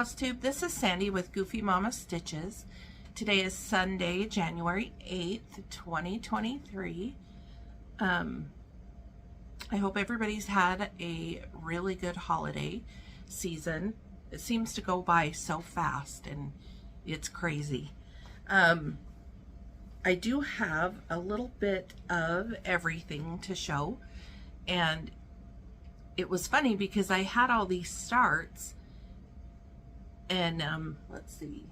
Flosstube. This is Sandy with Goofy Mama Stitches. Today is Sunday, January 8th, 2023. I hope everybody's had a really good holiday season. It seems to go by so fast and it's crazy. I do have a little bit of everything to show, and it was funny because I had all these starts and let's see.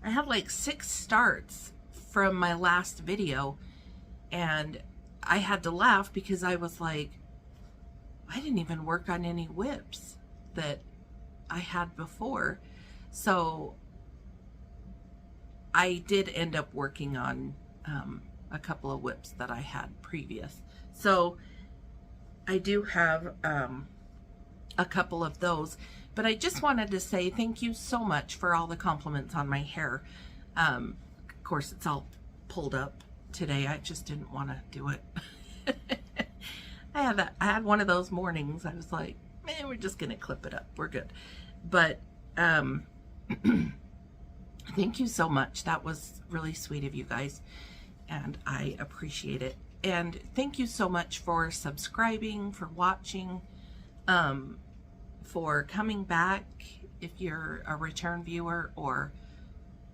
I have like 6 starts from my last video, and I had to laugh because I was like, I didn't even work on any whips that I had before. So I did end up working on a couple of whips that I had previous. So I do have a couple of those, but I just wanted to say thank you so much for all the compliments on my hair. Of course, it's all pulled up today. I just didn't want to do it. I had one of those mornings. I was like, man, we're just gonna clip it up. We're good. But thank you so much. That was really sweet of you guys, and I appreciate it. And thank you so much for subscribing, for watching, for coming back. If you're a return viewer or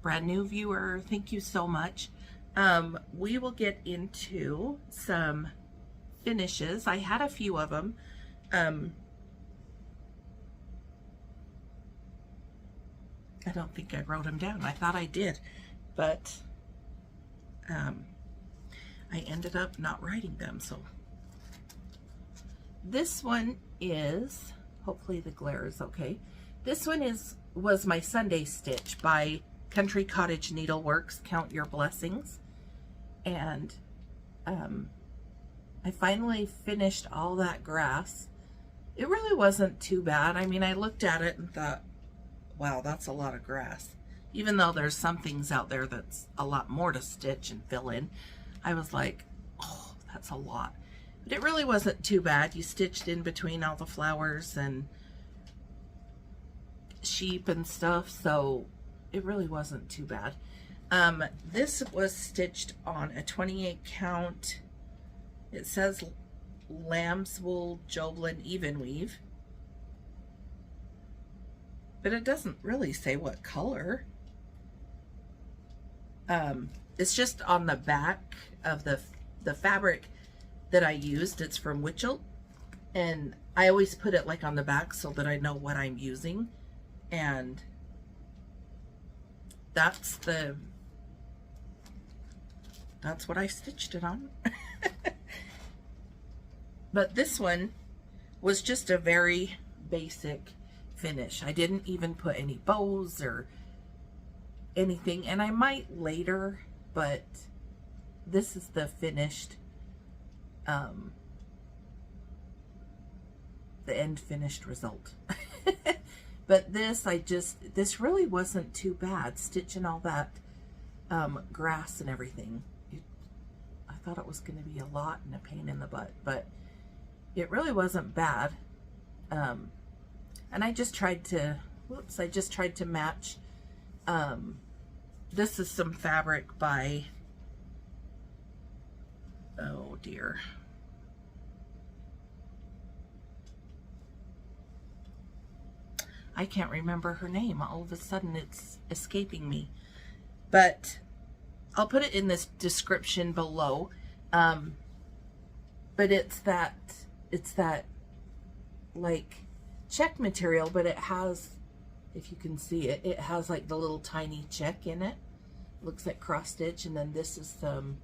brand new viewer, thank you so much. We will get into some finishes. I had a few of them. I don't think I wrote them down. I thought I did, but I ended up not writing them. So this one is, hopefully the glare is okay. This one was my Sunday stitch by Country Cottage Needleworks, Count Your Blessings. And I finally finished all that grass. It really wasn't too bad. I mean, I looked at it and thought, wow, that's a lot of grass. Even though there's some things out there that's a lot more to stitch and fill in, I was like, oh, that's a lot. But it really wasn't too bad. You stitched in between all the flowers and sheep and stuff, so it really wasn't too bad. This was stitched on a 28 count. It says lamb's wool Joblin even weave, but it doesn't really say what color. It's just on the back of the fabric that I used. It's from Witchell, and I always put it like on the back so that I know what I'm using, and that's what I stitched it on. But this one was just a very basic finish. I didn't even put any bows or anything, and I might later, but this is the finished, the end finished result. But this really wasn't too bad, stitching all that grass and everything. I thought it was going to be a lot and a pain in the butt, but it really wasn't bad. And I just tried to, I just tried to match. This is some fabric by, oh dear. I can't remember her name. All of a sudden it's escaping me. But I'll put it in this description below. But it's that like check material, but it has, if you can see it, it has like the little tiny check in it. Looks like cross stitch, and then this is some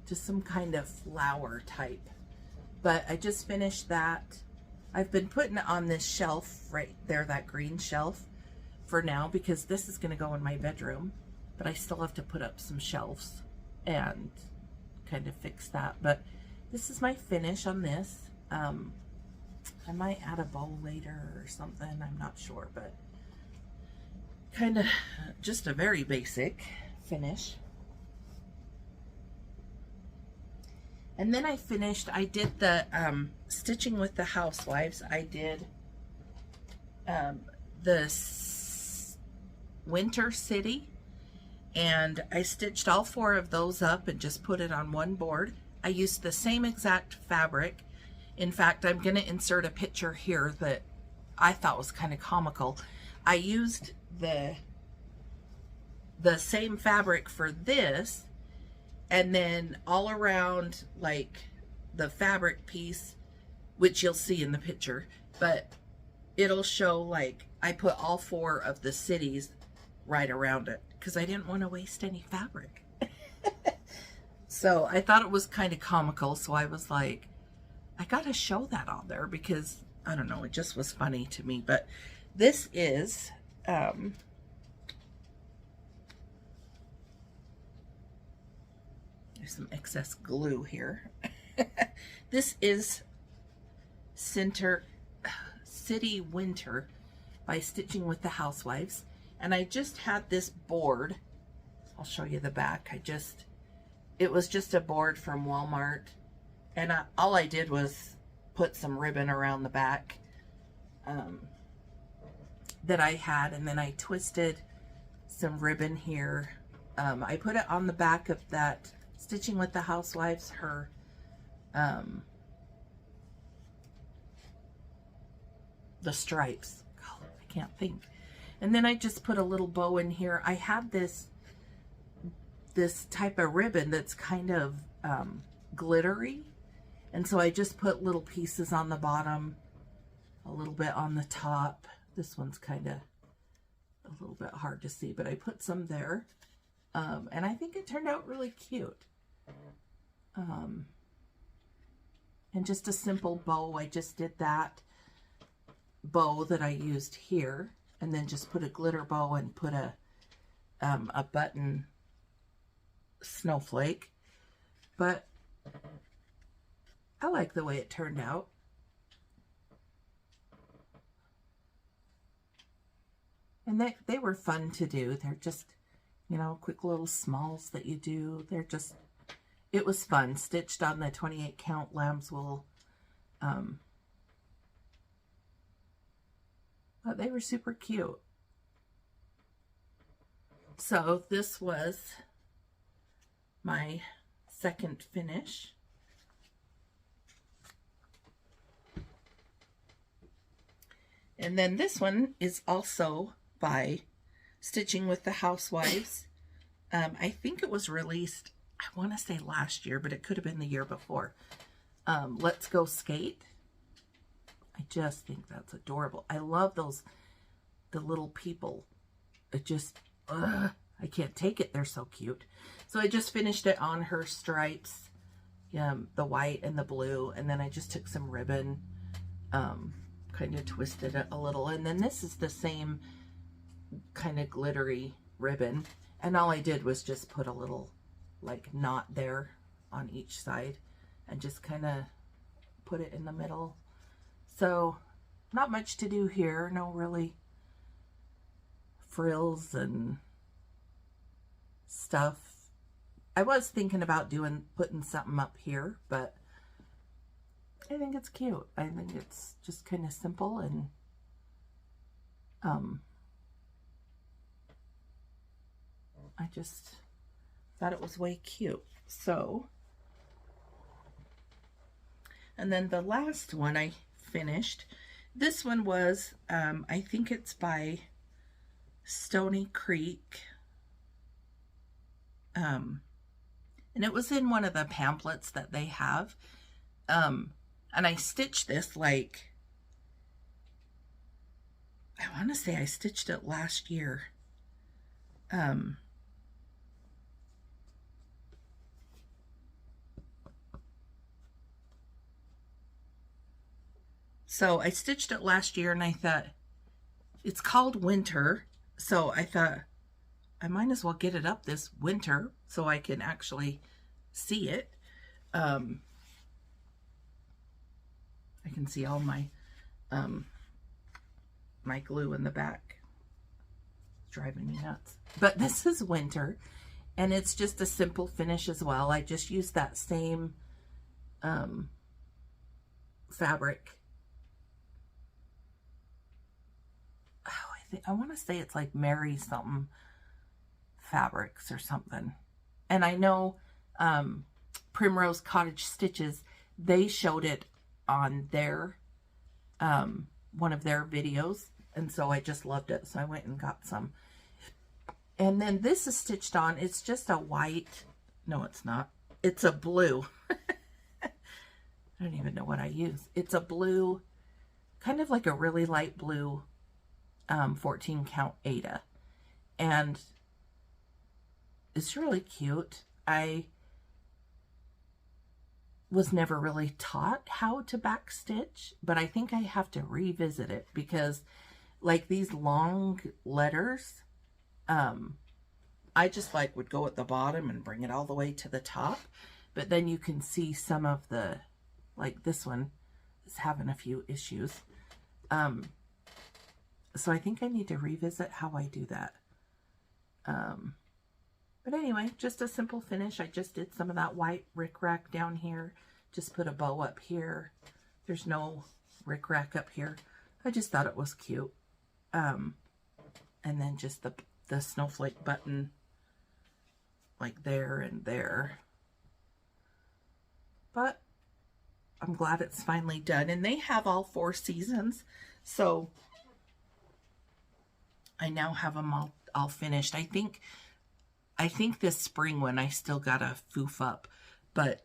just some kind of flower type. But I just finished that. I've been putting it on this shelf right there, that green shelf, for now, because this is going to go in my bedroom, but I still have to put up some shelves and kind of fix that. But this is my finish on this. I might add a bow later or something, I'm not sure, but kind of just a very basic finish. And then I did the Stitching with the Housewives. I did the Winter City, and I stitched all 4 of those up and just put it on one board. I used the same exact fabric. In fact, I'm going to insert a picture here that I thought was kind of comical. I used the same fabric for this, and then all around, like, the fabric piece, which you'll see in the picture, but it'll show, like, I put all 4 of the cities right around it because I didn't want to waste any fabric. So I thought it was kind of comical, so I was like, I gotta show that on there because, I don't know, it just was funny to me. But this is there's some excess glue here. This is City Winter by Stitching with the Housewives, and I just had this board. I'll show you the back. It was just a board from Walmart, and all I did was put some ribbon around the back that I had, and then I twisted some ribbon here. I put it on the back of that Stitching with the Housewives, her the stripes. Oh, I can't think. And then I just put a little bow in here. I had this type of ribbon that's kind of glittery, and so I just put little pieces on the bottom, a little bit on the top. This one's kind of a little bit hard to see, but I put some there, and I think it turned out really cute. And just a simple bow. I just did that bow that I used here, and then just put a glitter bow and put a button snowflake. But I like the way it turned out. And they were fun to do. They're just, you know, quick little smalls that you do. It was fun. Stitched on the 28 count lamb's wool. But they were super cute. So this was my second finish. And then this one is also by Stitching with the Housewives. I think it was released, I want to say last year, but it could have been the year before. Let's Go Skate. I just think that's adorable. I love the little people. It just, I can't take it. They're so cute. So I just finished it on her stripes, the white and the blue, and then I just took some ribbon, kind of twisted it a little, and then this is the same kind of glittery ribbon, and all I did was just put a little like knot there on each side and just kind of put it in the middle. So not much to do here, no really frills and stuff. I was thinking about putting something up here, but I think it's cute. I think it's just kind of simple, and I just thought it was way cute. So, and then the last one I finished, this one was, I think it's by Stoney Creek. And it was in one of the pamphlets that they have. And I stitched this like, I want to say I stitched it last year. So I stitched it last year, and I thought, it's called Winter. So I thought, I might as well get it up this winter so I can actually see it. I can see all my my glue in the back. It's driving me nuts. But this is Winter, and it's just a simple finish as well. I just used that same fabric. Oh, I want to say it's like Mary something fabrics or something. And I know Primrose Cottage Stitches, they showed it on their one of their videos, and so I just loved it, so I went and got some. And then this is stitched on. It's just a white, no it's not, it's a blue. I don't even know what I use. It's a blue, kind of like a really light blue 14 count Aida, and it's really cute. I was never really taught how to backstitch, but I think I have to revisit it because like these long letters, I just like would go at the bottom and bring it all the way to the top, but then you can see some of the, like this one is having a few issues. So I think I need to revisit how I do that. But anyway, just a simple finish. I just did some of that white rickrack down here. Just put a bow up here. There's no rickrack up here. I just thought it was cute. And then just the snowflake button like there and there. But I'm glad it's finally done. And they have all 4 seasons. So I now have them all finished. I think this spring one I still gotta foof up, but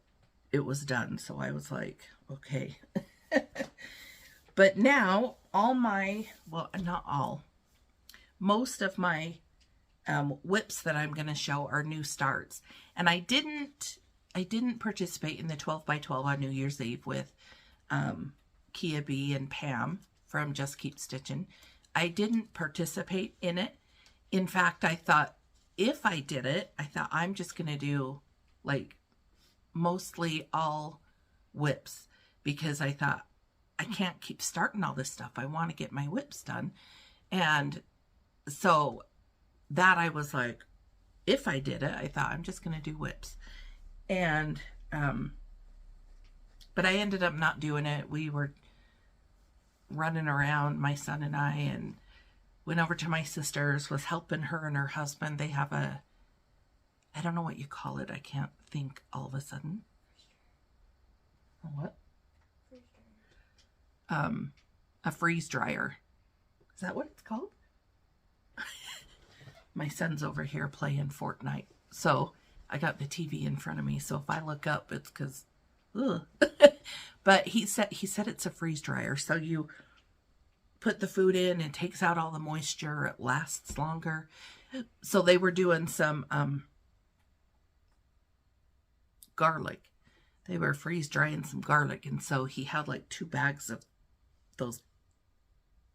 it was done, so I was like, okay. But now all my, well, not all, most of my whips that I'm gonna show are new starts. And I didn't participate in the 12 by 12 on New Year's Eve with Kia B and Pam from Just Keep Stitching. I didn't participate in it. In fact, I thought if I did it, I thought I'm just going to do like mostly all whips, because I thought I can't keep starting all this stuff. I want to get my whips done. And so that I was like, if I did it, I thought I'm just going to do whips. And, but I ended up not doing it. We were running around, my son and I, and went over to my sister's, was helping her and her husband. They have a, I don't know what you call it. I can't think all of a sudden. A what? A freeze dryer. Is that what it's called? My son's over here playing Fortnite. So I got the TV in front of me. So if I look up, it's because, but he said it's a freeze dryer. So you put the food in, it takes out all the moisture, it lasts longer. So they were doing some garlic. They were freeze drying some garlic, and so he had like 2 bags of those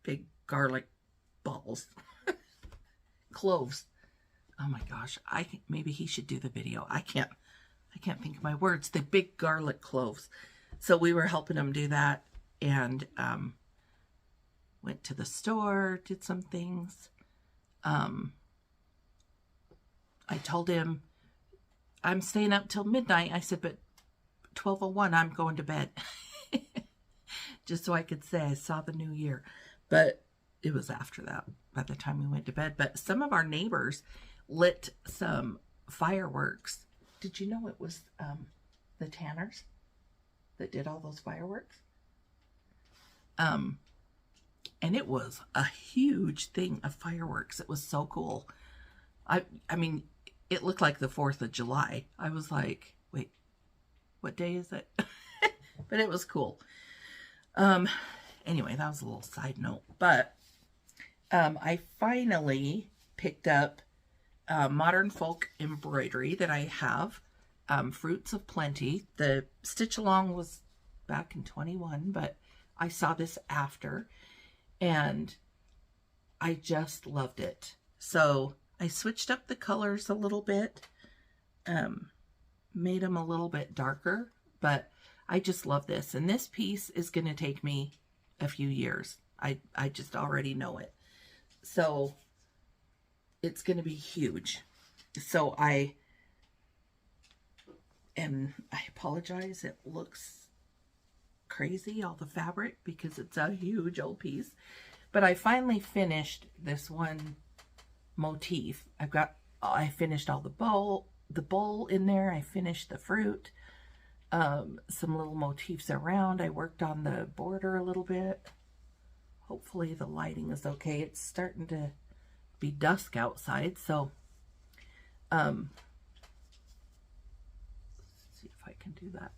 big garlic balls. Cloves. Oh my gosh, maybe he should do the video. I can't think of my words. The big garlic cloves. So we were helping him do that, and went to the store, did some things. I told him I'm staying up till midnight. I said, but 12:01, I'm going to bed. Just so I could say I saw the new year. But it was after that, by the time we went to bed. But some of our neighbors lit some fireworks. Did you know it was the Tanners that did all those fireworks? And it was a huge thing of fireworks. It was so cool. I mean, it looked like the 4th of July. I was like, wait, what day is it? But it was cool. Anyway, that was a little side note. But I finally picked up Modern Folk Embroidery that I have. Fruits of Plenty. The stitch along was back in 21, but I saw this after. And I just loved it. So I switched up the colors a little bit, made them a little bit darker, but I just love this. And this piece is going to take me a few years. I just already know it. So it's going to be huge. So I and I apologize, it looks crazy, all the fabric, because it's a huge old piece. But I finally finished this one motif. I finished all the bowl in there. I finished the fruit, some little motifs around. I worked on the border a little bit. Hopefully the lighting is okay. It's starting to be dusk outside, so let's see if I can do that.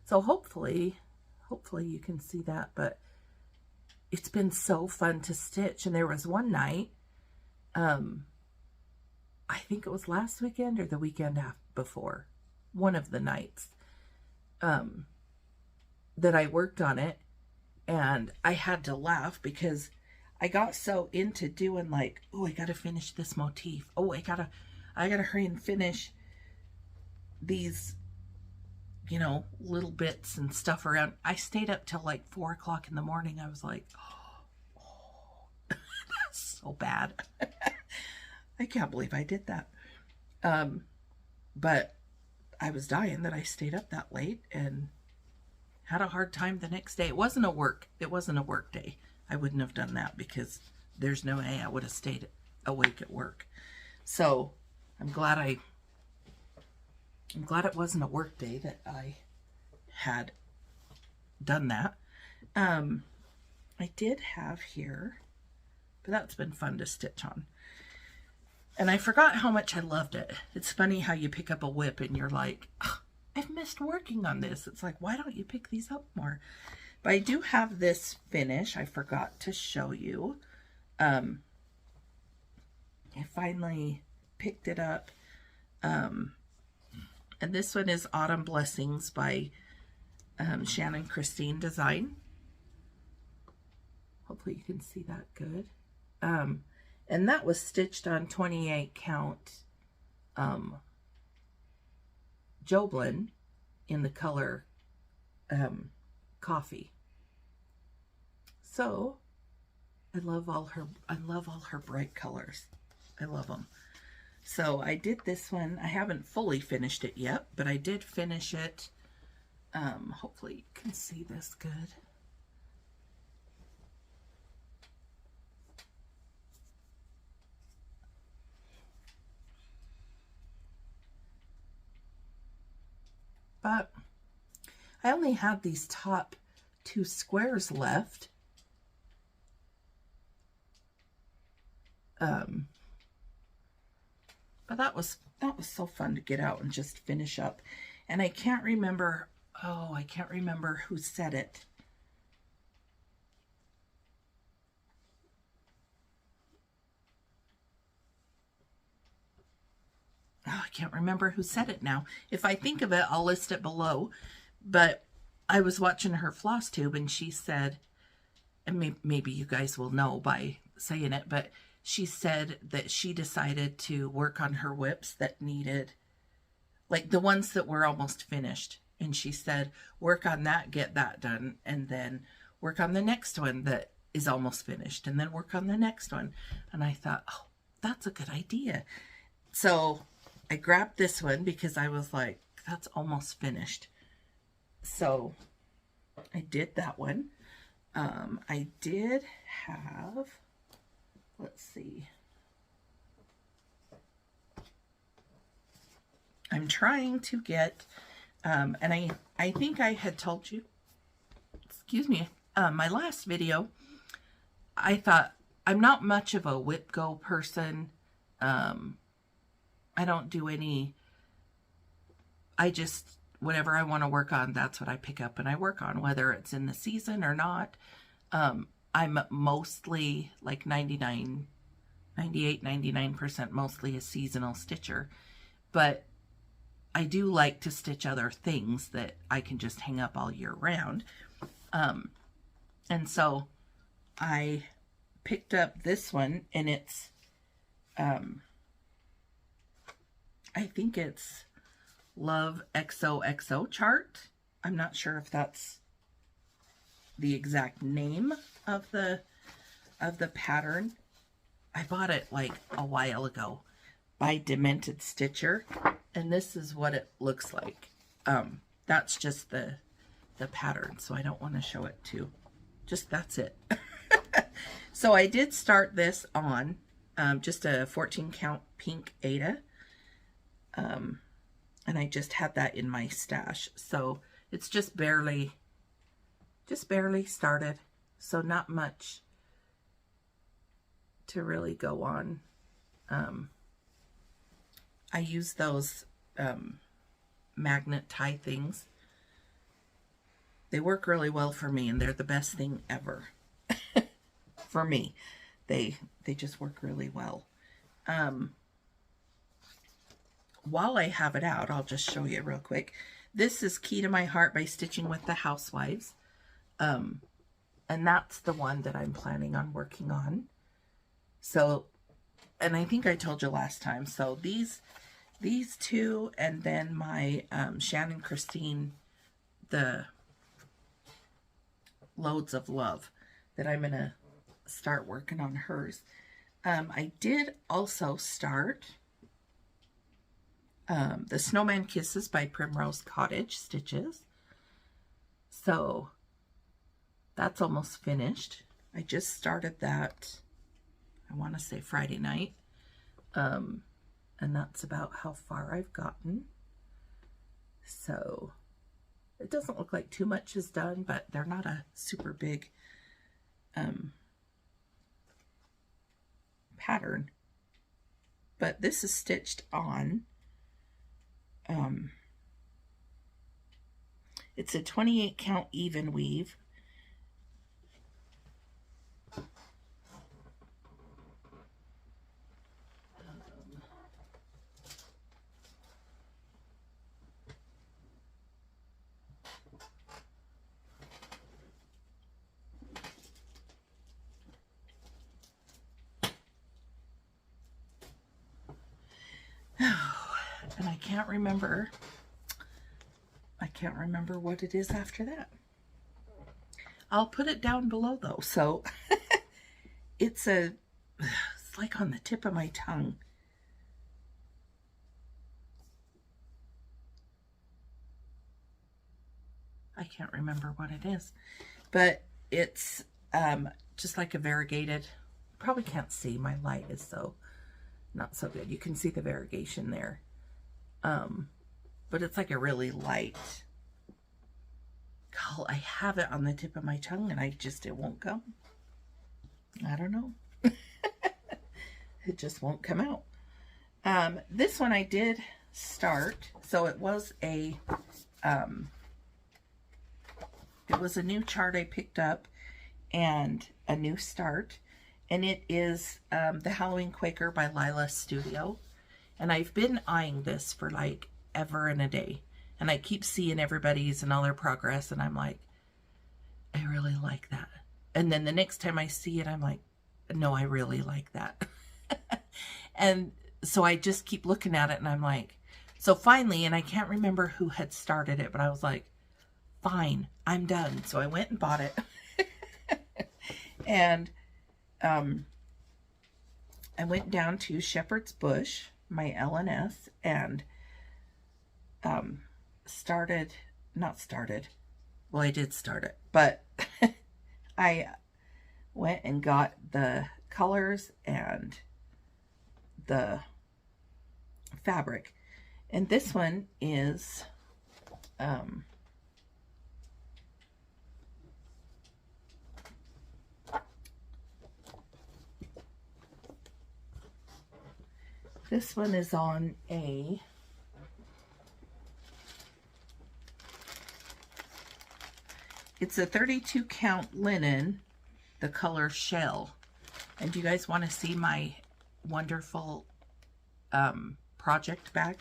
So hopefully you can see that, but it's been so fun to stitch. And there was one night, I think it was last weekend or the weekend before, one of the nights, that I worked on it, and I had to laugh because I got so into doing like, oh, I gotta finish this motif. Oh, I gotta hurry and finish these, you know, little bits and stuff around. I stayed up till like 4 o'clock in the morning. I was like, oh that's so bad. I can't believe I did that. But I was dying that I stayed up that late and had a hard time the next day. It wasn't a work day. I wouldn't have done that because there's no way I would have stayed awake at work. So I'm glad it wasn't a work day that I had done that. I did have here, but that's been fun to stitch on. And I forgot how much I loved it. It's funny how you pick up a whip and you're like, oh, I've missed working on this. It's like, why don't you pick these up more? But I do have this finish. I forgot to show you. I finally picked it up. And this one is Autumn Blessings by Shannon Christine Design. Hopefully you can see that good. And that was stitched on 28 count Joblin in the color coffee. So I love all her bright colors. I love them. So I did this one. I haven't fully finished it yet, but I did finish it. Hopefully you can see this good. But I only had these top 2 squares left. But that was so fun to get out and just finish up. And I can't remember, I can't remember who said it. Oh, I can't remember who said it now. If I think of it, I'll list it below. But I was watching her Flosstube and she said, and maybe you guys will know by saying it, but she said that she decided to work on her whips that needed, like the ones that were almost finished. And she said, work on that, get that done, and then work on the next one that is almost finished, and then work on the next one. And I thought, oh, that's a good idea. So I grabbed this one because I was like, that's almost finished. So I did that one. I did have, let's see. I'm trying to get, and I think I had told you, excuse me, my last video, I thought I'm not much of a whip go person. I don't do any, I just, whatever I want to work on, that's what I pick up and I work on, whether it's in the season or not. I'm mostly like 99% mostly a seasonal stitcher, but I do like to stitch other things that I can just hang up all year round. And so I picked up this one, and it's, I think it's Love XOXO chart. I'm not sure if that's the exact name of the pattern. I bought it like a while ago by Demented Stitcher, and this is what it looks like. that's just the pattern, so I don't want to show it too. Just that's it. So I did start this on just a 14 count pink Aida, and I just had that in my stash, so it's just barely started, so not much to really go on. I use those magnet tie things. They work really well for me, and they're the best thing ever. For me, they just work really well. While I have it out, I'll just show you real quick. This is Key to My Heart by Stitching with the Housewives. And that's the one that I'm planning on working on. So, and I think I told you last time, so these two, and then my Shannon Christine, the Loads of Love, that I'm gonna start working on hers. I did also start the Snowman Kisses by Primrose Cottage Stitches. So that's almost finished. I just started that, I want to say Friday night. And that's about how far I've gotten. So it doesn't look like too much is done, but they're not a super big pattern. But this is stitched on. It's a 28 count even weave. And I can't remember what it is after that. I'll put it down below though. So it's like on the tip of my tongue. I can't remember what it is, but it's just like a variegated, probably can't see, my light is so not so good. You can see the variegation there. But it's like a really light color. I have it on the tip of my tongue and it won't come. I don't know. It just won't come out. This one I did start. So it was a new chart I picked up and a new start. And it is the Halloween Quaker by Lila Studio. And I've been eyeing this for like ever and a day. And I keep seeing everybody's and all their progress. And I'm like, I really like that. And then the next time I see it, I'm like, no, I really like that. And so I just keep looking at it and I'm like, so finally, and I can't remember who had started it, but I was like, fine, I'm done. So I went and bought it. And I went down to Shepherd's Bush, my L&S, and well, I did start it, but I went and got the colors and the fabric. And this one is this one is on a it's a 32 count linen, the color Shell. And do you guys want to see my wonderful project bag?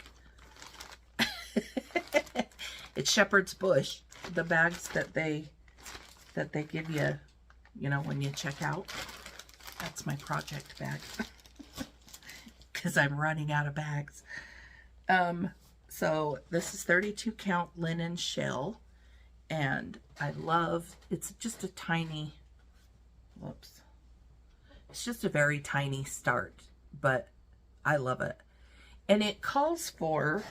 It's Shepherd's Bush, the bags that they give you, you know, when you check out. That's my project bag. Because I'm running out of bags. So this is 32 count linen Shell, and I love, it's just a tiny, whoops, it's just a very tiny start, but I love it. And it calls for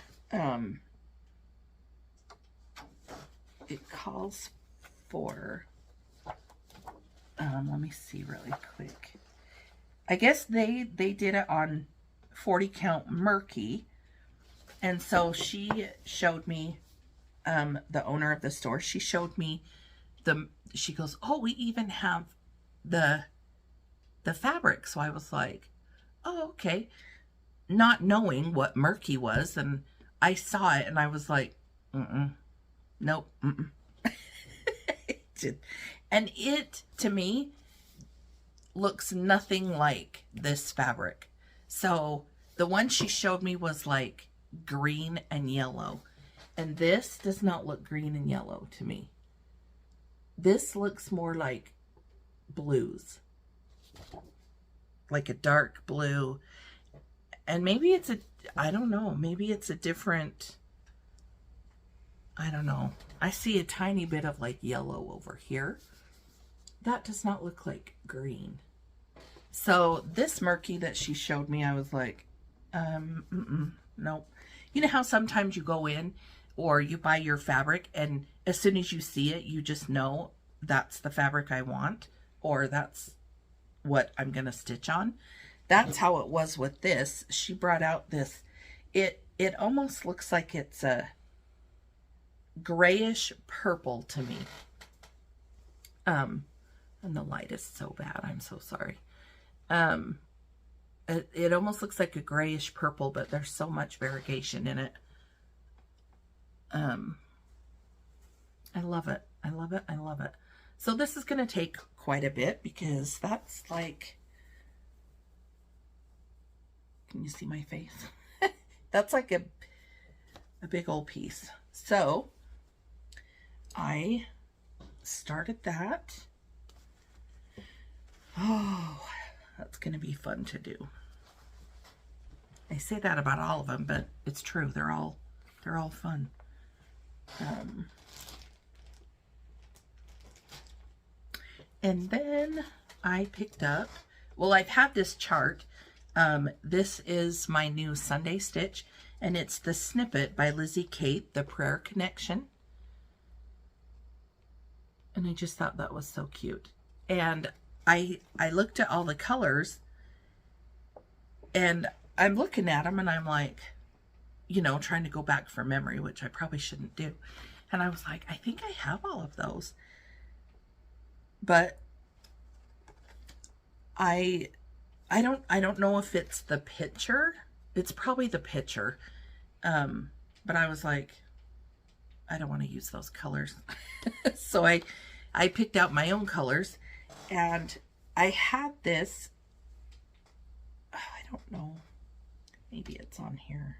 it calls for, let me see really quick. I guess they did it on 40 count murky. And so she showed me, the owner of the store, she showed me she goes, oh, we even have the fabric. So I was like, oh, okay. Not knowing what murky was. And I saw it and I was like, nope. And it, to me, looks nothing like this fabric. So the one she showed me was like green and yellow. And this does not look green and yellow to me. This looks more like blues. Like a dark blue. And maybe it's I don't know. Maybe it's a different, I don't know. I see a tiny bit of like yellow over here. That does not look like green. So this murky that she showed me, I was like, nope. You know how sometimes you go in or you buy your fabric and as soon as you see it, you just know that's the fabric I want or that's what I'm going to stitch on. That's how it was with this. She brought out this, it almost looks like it's a grayish purple to me. And the light is so bad. I'm so sorry. It almost looks like a grayish purple, but there's so much variegation in it. I love it. I love it. I love it. So this is going to take quite a bit because that's like, can you see my face? That's like a big old piece. So I started that. Oh, that's going to be fun to do. I say that about all of them, but it's true. They're all fun. And then I picked up, well, I've had this chart. This is my new Sunday stitch, and it's the snippet by Lizzie Kate, the Prayer Connection. And I just thought that was so cute. And I looked at all the colors and I'm looking at them and I'm like, you know, trying to go back from memory, which I probably shouldn't do. And I was like, I think I have all of those. But I don't know if it's the picture. It's probably the picture. But I was like, I don't want to use those colors. So I picked out my own colors. And I had this, oh, I don't know, maybe it's on here.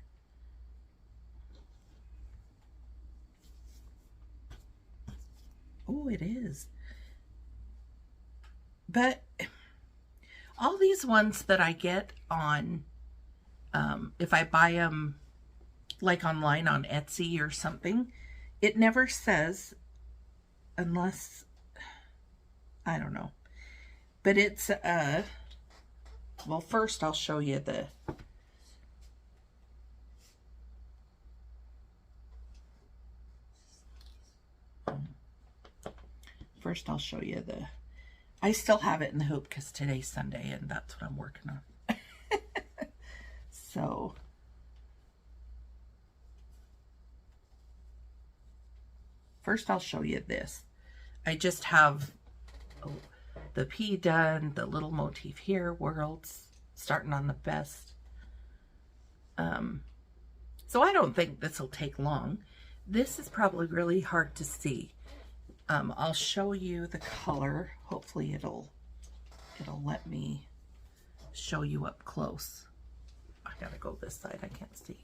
Oh, it is. But all these ones that I get on, if I buy them like online on Etsy or something, it never says, unless, I don't know. But it's, well, first I'll show you the, I still have it in the hoop because today's Sunday and that's what I'm working on. So, first I'll show you this. I just have the P done, the little motif here, worlds, starting on the best. So I don't think this will take long. This is probably really hard to see. I'll show you the color. Hopefully it'll let me show you up close. I gotta go this side, I can't see.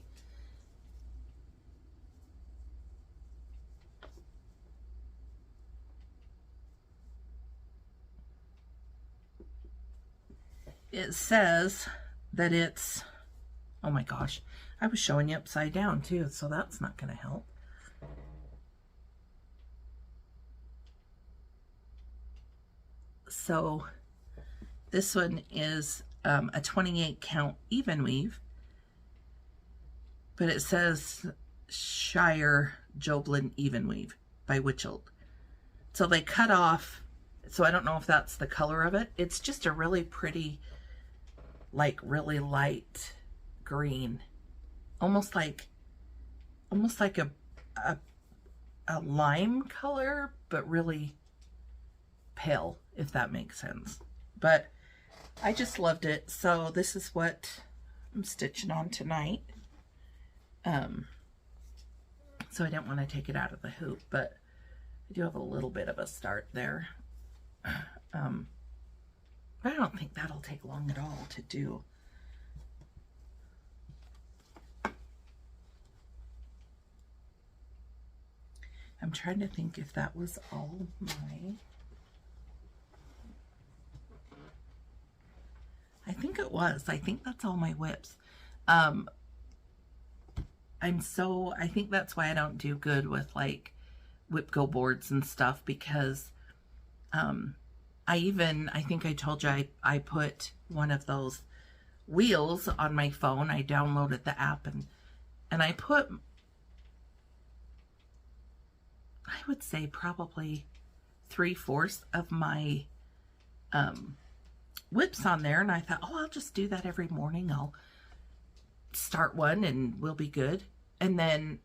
It says that it's, oh my gosh, I was showing you upside down too, so that's not going to help. So this one is a 28 count even weave, but it says Shire Joblin even weave. by Witchelt. So they cut off, so I don't know if that's the color of it. It's just a really pretty, like really light green, almost like a lime color, but really pale, if that makes sense. But I just loved it. So this is what I'm stitching on tonight. So I didn't want to take it out of the hoop, but I do have a little bit of a start there. But I don't think that'll take long at all to do. I'm trying to think if that was all my... I think it was. I think that's all my whips. I think that's why I don't do good with like whip go boards and stuff, because I think I told you I put one of those wheels on my phone. I downloaded the app and I put, I would say probably 3/4 of my whips on there, and I thought, oh, I'll just do that every morning. I'll start one and we'll be good. And then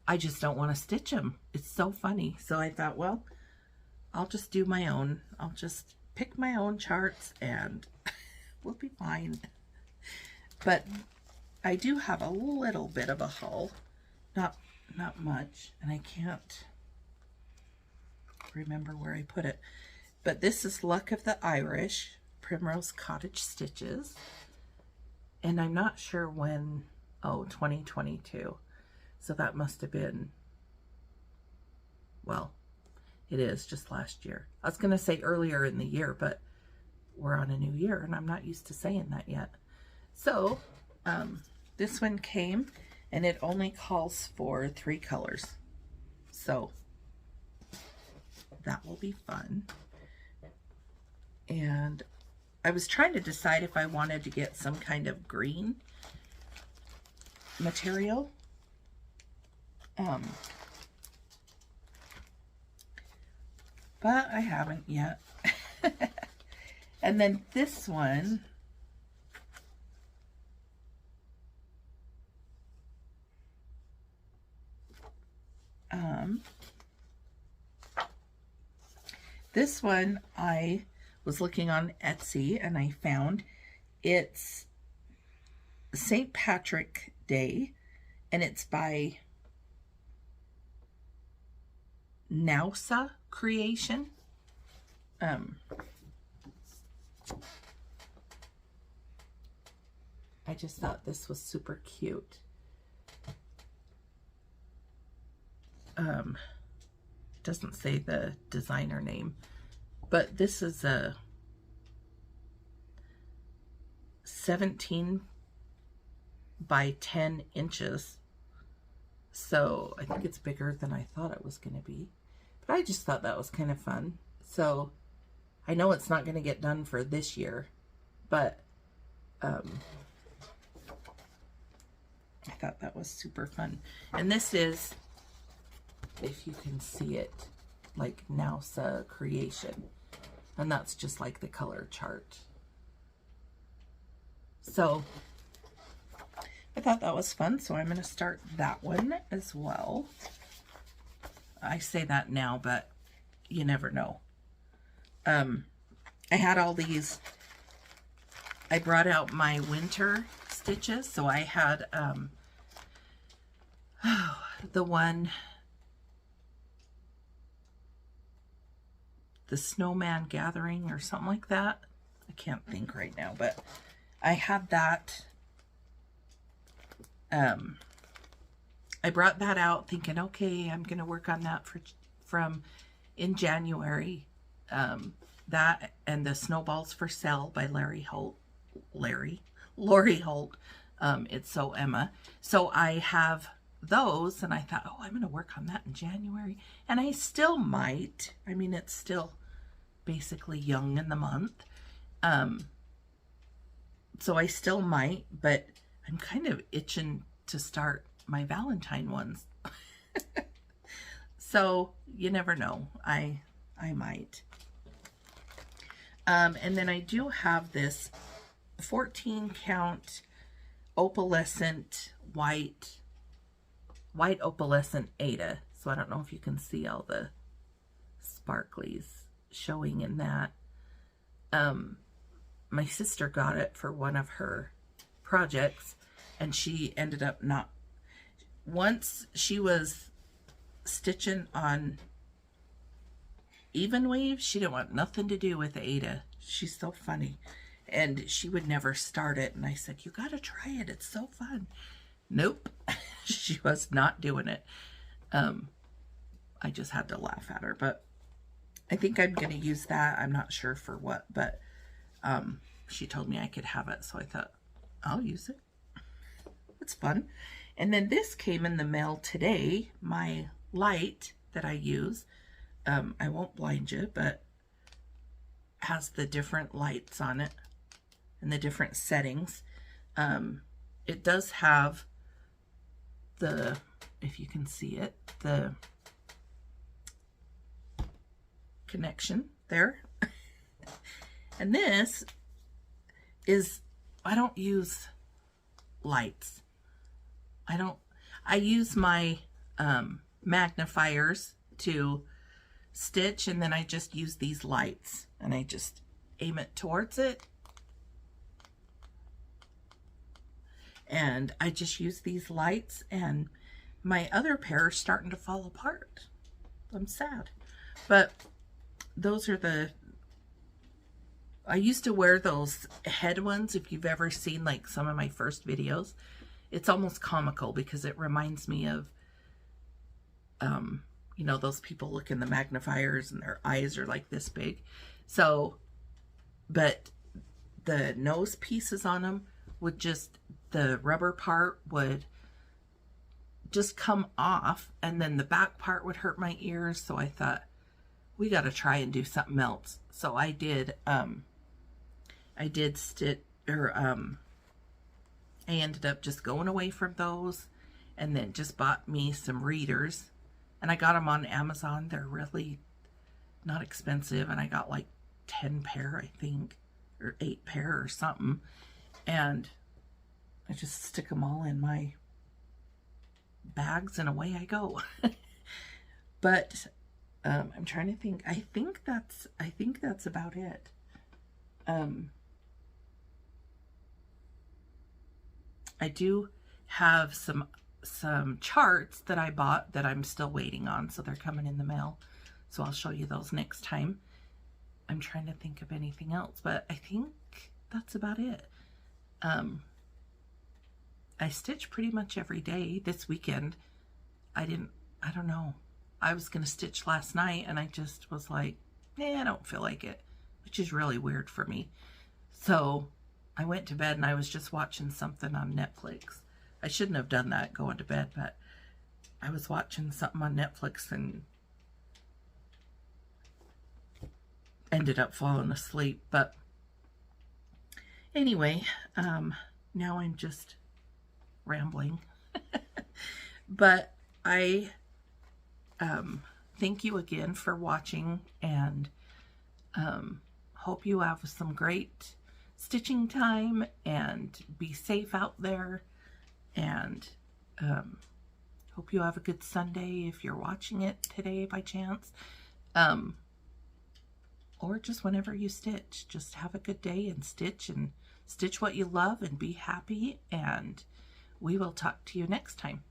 I just don't want to stitch them. It's so funny. So I thought, well, I'll just do my own. I'll just pick my own charts and we'll be fine. But I do have a little bit of a haul. Not much. And I can't remember where I put it. But this is Luck of the Irish, Primrose Cottage Stitches. And I'm not sure when, 2022. So that must have been, well, it is just last year. I was going to say earlier in the year, but we're on a new year and I'm not used to saying that yet. So this one came and it only calls for 3 colors. So that will be fun. And I was trying to decide if I wanted to get some kind of green material. But I haven't yet. And then this one, I was looking on Etsy and I found it's St. Patrick Day and it's by Nausa Creation. I just thought this was super cute. Doesn't say the designer name, but this is a 17 by 10 inches. So I think it's bigger than I thought it was going to be. But I just thought that was kind of fun. So I know it's not going to get done for this year, but I thought that was super fun. And this is, if you can see it, like Nausa Creation. And that's just like the color chart. So I thought that was fun, so I'm going to start that one as well. I say that now, but you never know. I had all these, I brought out my winter stitches, so I had the one, the Snowman Gathering or something like that. I can't think right now, but I had that. I brought that out thinking, okay, I'm going to work on that from in January. That and the Snowballs for Sale by Lori Holt. It's So Emma. So I have those and I thought, oh, I'm going to work on that in January. And I still might. I mean, it's still basically young in the month. So I still might, but I'm kind of itching to start my Valentine ones. So you never know. I might. And then I do have this 14 count opalescent white opalescent Aida. So I don't know if you can see all the sparklies showing in that. My sister got it for one of her projects, and she ended up not, once she was stitching on evenweave, she didn't want nothing to do with Aida. She's so funny, and she would never start it, and I said, you gotta try it, it's so fun. Nope. She was not doing it. I just had to laugh at her, but I think I'm gonna use that. I'm not sure for what, but she told me I could have it, so I thought I'll use it. It's fun. And then this came in the mail today, my light that I use. I won't blind you, but has the different lights on it and the different settings. It does have the, if you can see it, the connection there. And this is, I don't use lights. I use my magnifiers to stitch, and then I just use these lights and I just aim it towards it. And I just use these lights, and my other pair are starting to fall apart. I'm sad. But those are the, I used to wear those head ones. If you've ever seen like some of my first videos, it's almost comical because it reminds me of, you know, those people look in the magnifiers and their eyes are like this big. So, but the nose pieces on them would just, the rubber part would just come off, and then the back part would hurt my ears. So I thought, we got to try and do something else. So I did stitch, or I ended up just going away from those, and then just bought me some readers, and I got them on Amazon. They're really not expensive, and I got like 10 pair, I think, or 8 pair or something, and I just stick them all in my bags and away I go. But I'm trying to think. I think that's about it. I do have some charts that I bought that I'm still waiting on, so they're coming in the mail. So I'll show you those next time. I'm trying to think of anything else, but I think that's about it. I stitch pretty much every day. This weekend, I don't know. I was going to stitch last night, and I just was like, I don't feel like it, which is really weird for me. So I went to bed, and I was just watching something on Netflix. I shouldn't have done that, going to bed, but I was watching something on Netflix and ended up falling asleep. But anyway, now I'm just rambling. But I thank you again for watching, and hope you have some great stitching time, and be safe out there, and hope you have a good Sunday if you're watching it today by chance, or just whenever you stitch. Just have a good day and stitch what you love, and be happy, and we will talk to you next time.